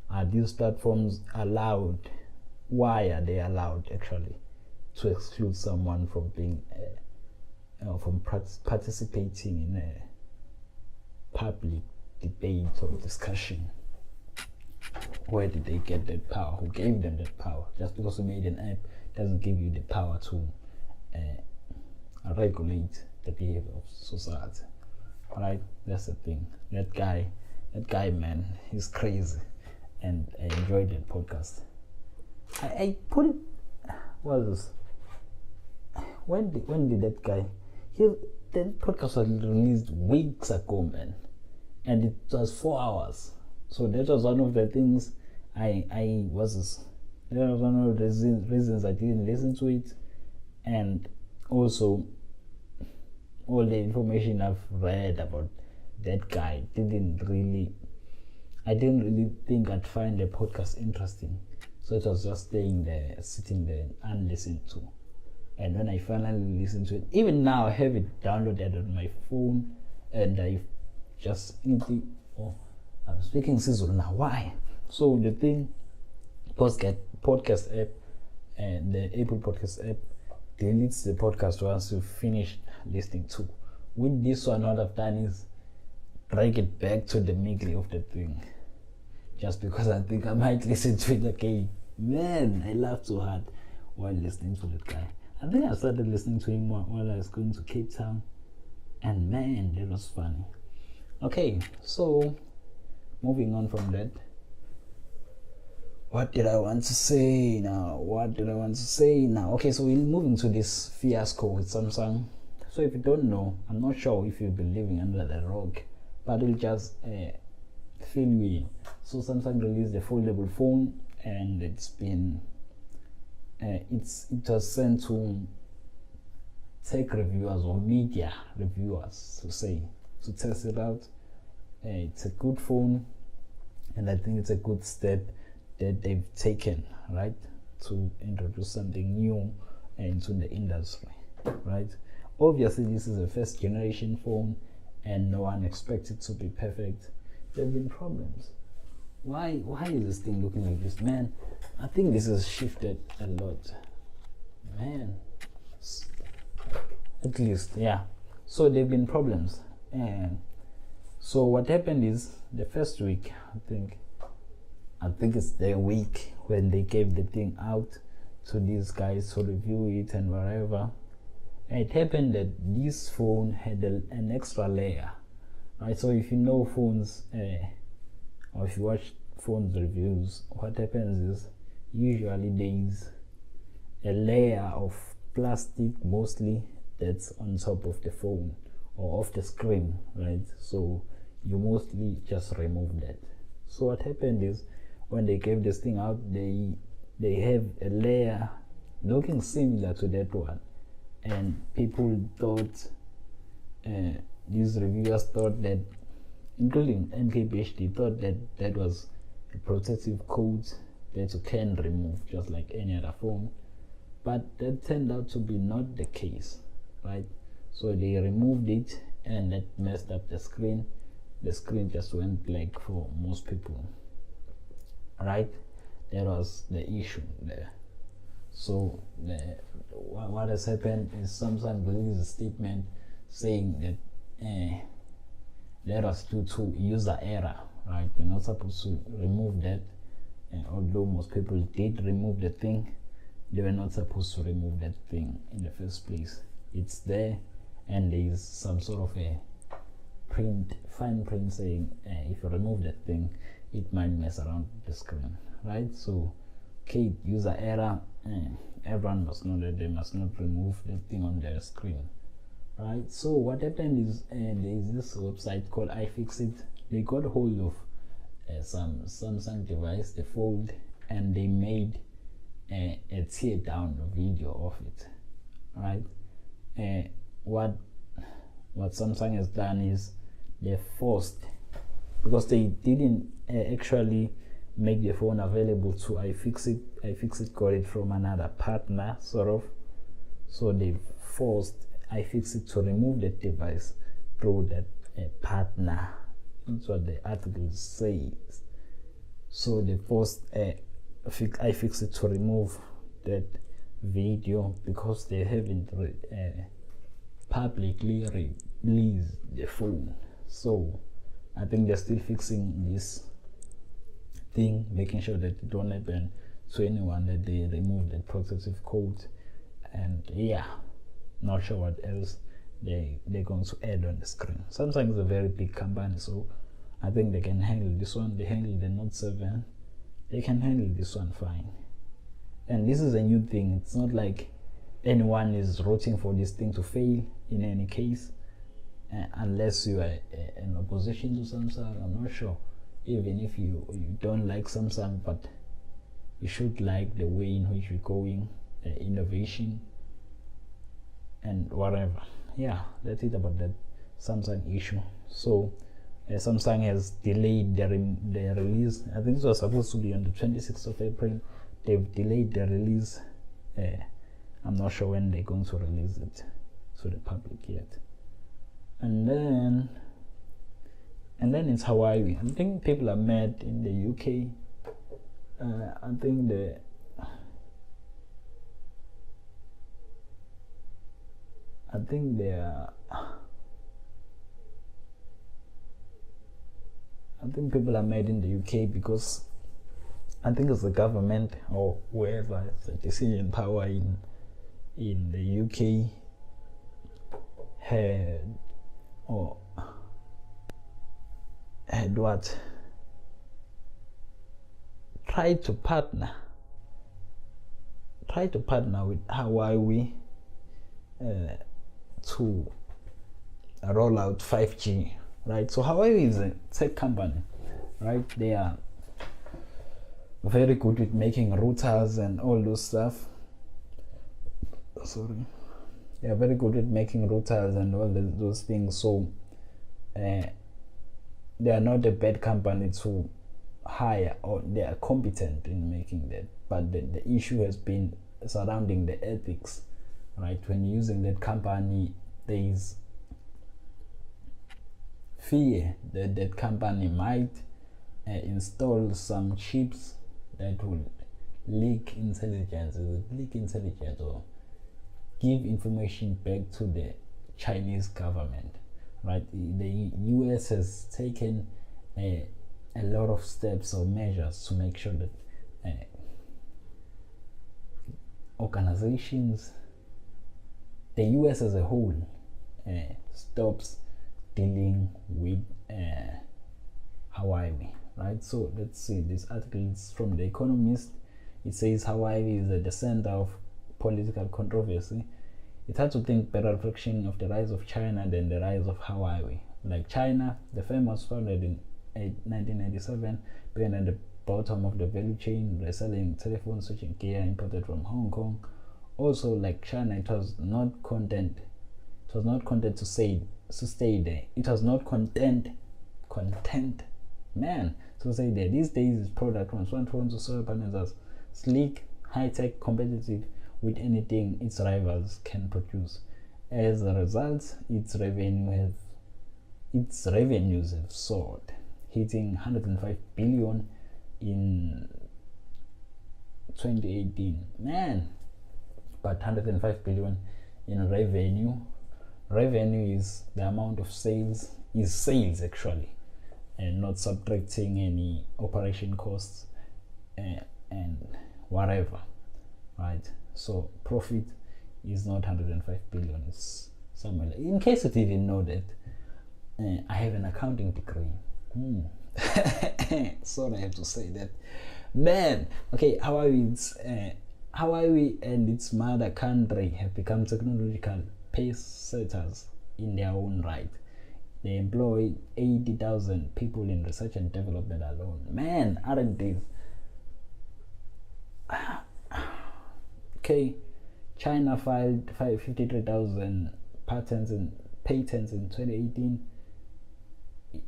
A: Are these platforms allowed? Why are they allowed actually to exclude someone from being from participating in a public debate or discussion? Where did they get that power? Who gave them that power? Just because you made an app doesn't give you the power to regulate the behavior of society. Right? That's the thing. That guy, man, he's crazy, and I enjoyed that podcast. I put it. What was this? When did that guy? That podcast was released weeks ago, man, and it was 4 hours. So that was one of the things that was one of the reasons I didn't listen to it, and also all the information I've read about that guy I didn't really think I'd find the podcast interesting. So it was just sitting there and listened to. And when I finally listened to it, even now I have it downloaded on my phone, and I just I'm speaking Sizulu now. Why? So the thing, podcast app, and the Apple Podcast app deletes the podcast once you finish listening to. With this one, what I've done is drag it back to the middle of the thing, just because I think I might listen to it again. Man, I laughed so hard while listening to that guy. I think I started listening to him while I was going to Cape Town, and man, that was funny. Okay, so moving on from that, What did I want to say now? Okay, so we're moving to this fiasco with Samsung. So if you don't know, I'm not sure if you've been living under the rock, but we'll just fill you in. So Samsung released a foldable phone, and it's been it was sent to tech reviewers or media reviewers to test it out. It's a good phone, and I think it's a good step that they've taken, right, to introduce something new into the industry, right? Obviously, this is a first generation phone, and no one expects it to be perfect. There have been problems. Why is this thing looking like this, man? I think this has shifted a lot, man. At least, yeah. So there have been problems, and so what happened is the first week, I think it's the week when they gave the thing out to these guys to review it and whatever. And it happened that this phone had an extra layer, right? So if you know phones, or if you watch phones reviews, what happens is usually there's a layer of plastic mostly that's on top of the phone or off the screen, right? So you mostly just remove that. So what happened is when they gave this thing out, they have a layer looking similar to that one, and people thought, these reviewers thought that, including NKBHD, thought that that was a protective coat that you can remove just like any other phone, but that turned out to be not the case, right? So they removed it, and that messed up the screen. The screen just went black for most people, right? That was the issue there. So what has happened is Samsung released a statement saying that that was due to user error, right? You're not supposed to remove that, although most people did remove the thing. They were not supposed to remove that thing in the first place. It's there, and there is some sort of a fine print saying if you remove that thing, it might mess around the screen, right? So okay, user error, everyone must know that they must not remove that thing on their screen, right? So what happened is there is this website called iFixit. They got hold of some Samsung device, the Fold, and they made a tear down video of it, right? What Samsung has done is they forced, because they didn't actually make the phone available to iFixit. iFixit got it from another partner, sort of. So they forced iFixit to remove that device through that partner. That's what the article says. So they forced iFixit to remove that video because they haven't publicly released the phone. So I think they're still fixing this thing, making sure that it don't happen to anyone, that they remove the protective code. And yeah, not sure what else they're going to add on the screen. Samsung is a very big company, so I think they can handle this one. They handle the Note 7, they can handle this one fine. And this is a new thing. It's not like anyone is rooting for this thing to fail in any case, unless you are in opposition to Samsung. I'm not sure, even if you don't like Samsung, but you should like the way in which we're going, innovation and whatever. Yeah, that's it about that Samsung issue. So Samsung has delayed the release. I think it was supposed to be on the 26th of April. They've delayed the release. I'm not sure when they're going to release it to the public yet. And then it's Hawaii. I think people are mad in the UK. I think people are mad in the UK because I think it's the government or whoever has the decision power in the UK had try to partner with Huawei to roll out 5G, right? So Huawei is a tech company, right? They are very good with making routers and all those stuff. They are very good at making routers and all those things. So they are not a bad company to hire, or they are competent in making that. But the issue has been surrounding the ethics, right? When using that company, there is fear that that company might install some chips that will leak intelligence or give information back to the Chinese government, right? The US has taken a lot of steps or measures to make sure that organizations, the US as a whole, stops dealing with Huawei, right? So let's see, this article is from The Economist. It says Huawei is at the center of political controversy. It's hard to think better reflection of the rise of China than the rise of Huawei. Like China, the firm was founded in 1997, being at the bottom of the value chain, reselling telephone switching gear imported from Hong Kong. Also, like China, it was not content to stay there. It was not content to say there. These days, its product from smartphones to solar panels are sleek, high-tech, competitive with anything its rivals can produce. As a result, its revenues have soared, hitting 105 billion in 2018. But 105 billion in revenue. Revenue is the amount of sales actually, and not subtracting any operation costs and whatever, right? So profit is not 105 billion, it's somewhere. In case you didn't know that, I have an accounting degree. Sorry, I have to say that. Okay, Huawei and its mother country have become technological pace setters in their own right. They employ 80,000 people in research and development alone. Aren't these? Okay, China filed 53,000 patents in 2018,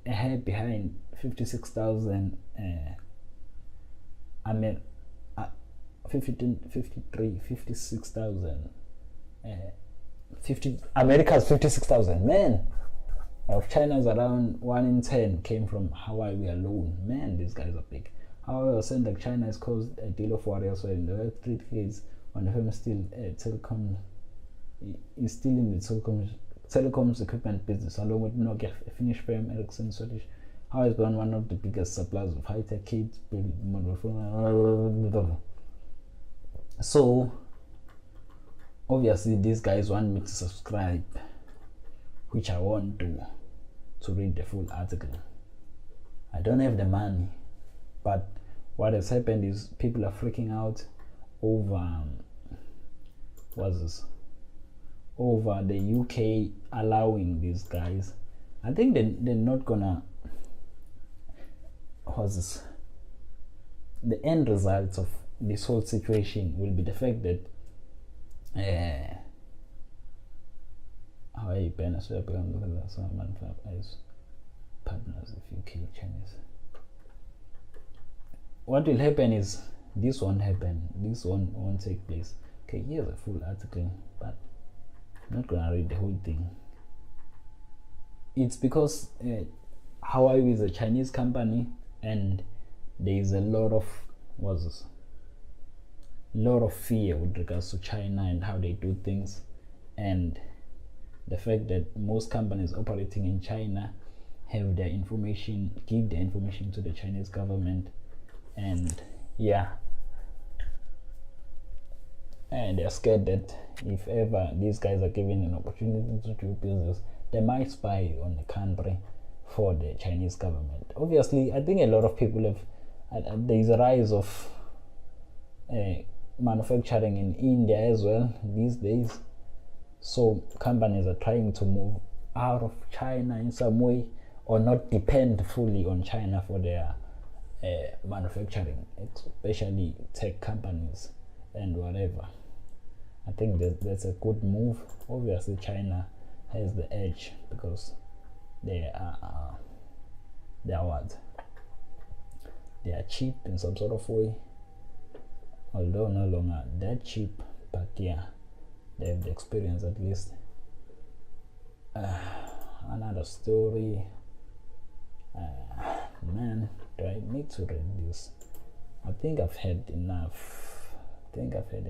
A: ahead behind 56,000 America's 56,000. Of China's around 1 in 10 came from Huawei alone. These guys are big. However, saying that China has caused a deal of worry elsewhere in the Web 3 case, when the firm is still in the telecoms equipment business, along with Nokia, a Finnish firm, Ericsson, Swedish. Huawei has been one of the biggest suppliers of high-tech kits, mobile phone. So obviously these guys want me to subscribe, which I won't do, to read the full article. I don't have the money, but what has happened is people are freaking out over the UK allowing these guys. I think they're not gonna. The end result of this whole situation will be the fact that Hawaii bans partners of UK Chinese. What will happen is this won't happen. This one won't take place. Okay, here's a full article, but I'm not gonna read the whole thing. It's because Huawei is a Chinese company, and there is a lot of fear with regards to China and how they do things, and the fact that most companies operating in China have their information, give their information to the Chinese government, and they're scared that if ever these guys are given an opportunity to do business, they might spy on the country for the Chinese government. Obviously, I think a lot of people have There's a rise of manufacturing in India as well these days. So companies are trying to move out of China in some way, or not depend fully on China for their manufacturing, especially tech companies and whatever. I think that's a good move. Obviously, China has the edge because they are what? They are cheap in some sort of way, although no longer that cheap, but yeah, they have the experience at least. Another story. Man, do I need to read this? I think I've had enough. I think I've had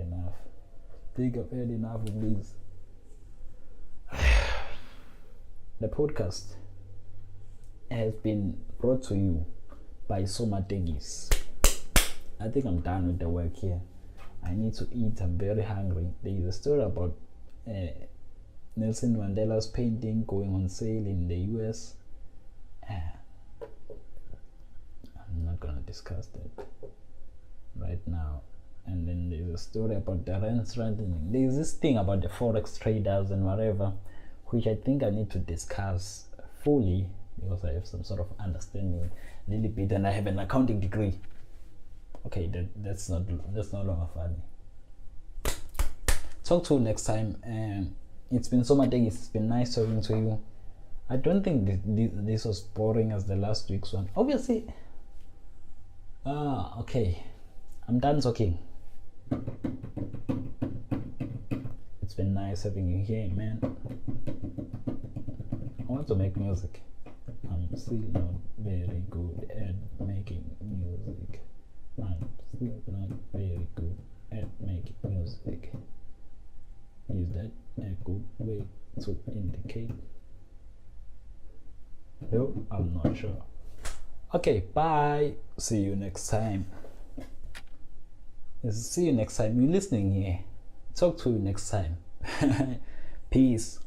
A: enough of this. The podcast has been brought to you by Somategis. I think I'm done with the work here. I need to eat. I'm very hungry. There is a story about Nelson Mandela's painting going on sale in the US. I'm not gonna discuss that right now. And then there's a story about the rent strengthening. There's this thing about the forex traders and whatever, which I think I need to discuss fully because I have some sort of understanding a little bit, and I have an accounting degree. Okay, that's no longer funny. Talk to you next time. It's been so much. It's been nice talking to you. I don't think this was boring as the last week's one. Obviously. Okay. I'm done talking. It's been nice having you here, man. I want to make music. I'm still not very good at making music. I'm still not very good at making music. Is that a good way to indicate? No, I'm not sure. Okay, bye. See you next time. See you next time. You're listening here. Talk to you next time. Peace.